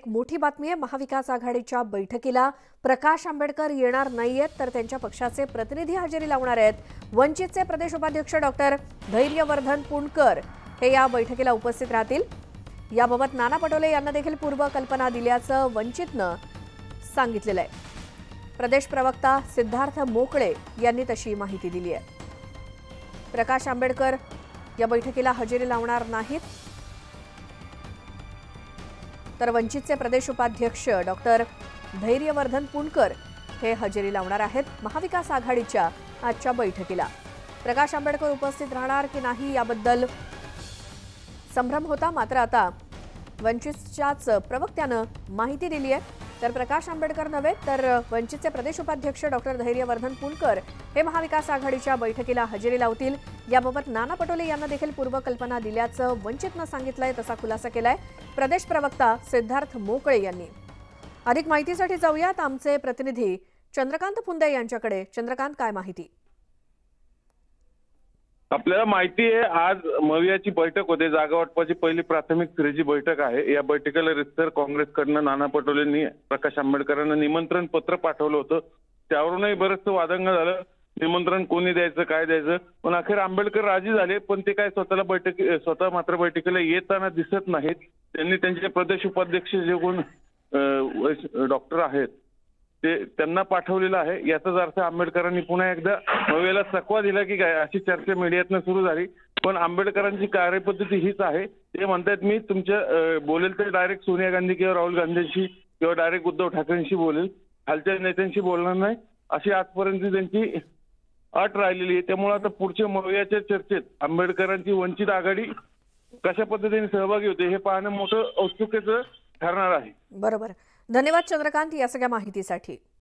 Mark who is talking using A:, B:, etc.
A: एक मोठी बातमी आहे। महाविकास आघाडीच्या बैठकीला प्रकाश आंबेडकर येणार नाहीयेत, तर त्यांच्या पक्षाचे प्रतिनिधी हजेरी लावणार आहेत। वंचितचे प्रदेश उपाध्यक्ष डॉक्टर धैर्यवर्धन पुणकर हे या बैठकीला उपस्थित राहतील। याबाबत नाना पटोले यांना देखील पूर्वकल्पना दिल्याचं वंचितनं सांगितलेलं आहे। प्रदेश प्रवक्ता सिद्धार्थ मोकळे यांनी तशी माहिती दिली आहे। प्रकाश आंबेडकर या बैठकीला हजेरी लावणार नाहीत, तर वंचितचे प्रदेश उपाध्यक्ष डॉक्टर धैर्यवर्धन पुणकर हे हजेरी लावणार आहेत महाविकास आघाडीच्या आजच्या बैठकीला। प्रकाश आंबेडकर उपस्थित राहणार की नाही याबद्दल संभ्रम होता, मात्र आता वंचितच्याच प्रवक्त्यानं माहिती दिली आहे। तर प्रकाश आंबेडकर नव्हे तर वंचितचे प्रदेश उपाध्यक्ष डॉक्टर धैर्यवर्धन पुणकर हे महाविकास आघाडीच्या बैठकीला हजेरी लावतील। याबाबत नाना पटोले यांना देखील पूर्वकल्पना दिल्याचं वंचितनं सांगितलंय, तसा खुलासा केलाय प्रदेश प्रवक्ता सिद्धार्थ मोकळे यांनी। अधिक माहितीसाठी जाऊयात आमचे प्रतिनिधी चंद्रकांत फुंदे यांच्याकडे। चंद्रकांत, काय माहिती?
B: आपल्याला माहिती आहे, आज मवियाची बैठक होते, जागा वाटपाची पहिली प्राथमिक फेरीची बैठक आहे। या बैठकीला रितसर काँग्रेसकडनं नाना पटोलेंनी प्रकाश आंबेडकरांना निमंत्रण पत्र पाठवलं होतं। त्यावरूनही बरंचसं वादंग झालं, निमंत्रण कोणी द्यायचं, काय द्यायचं, पण अखेर आंबेडकर राजी झाले। पण ते काय स्वतः मात्र बैठकीला येताना दिसत नाहीत। त्यांनी त्यांचे प्रदेश उपाध्यक्ष जे कोण डॉक्टर आहेत ते त्यांना पाठवलेलं आहे। याचाच अर्थ आंबेडकरांनी पुन्हा एकदा मवियाला चकवा दिला की काय, अशी चर्चा मीडियातनं सुरू झाली। पण आंबेडकरांची कार्यपद्धती हीच आहे, ते म्हणतात मी तुमच्या बोलेल तर डायरेक्ट सोनिया गांधी किंवा राहुल गांधींशी किंवा डायरेक्ट उद्धव ठाकरेंशी बोलेल, खालच्या नेत्यांशी बोलणार नाही, अशी आजपर्यंत त्यांची अट राहिलेली आहे। त्यामुळे आता पुढच्या मवियाच्या चर्चेत आंबेडकरांची वंचित आघाडी कशा पद्धतीने सहभागी होते हे पाहणं मोठं औत्सुक्याचं ठरणार आहे।
A: बरोबर, धन्यवाद चंद्रकांत या सगळ्या माहितीसाठी।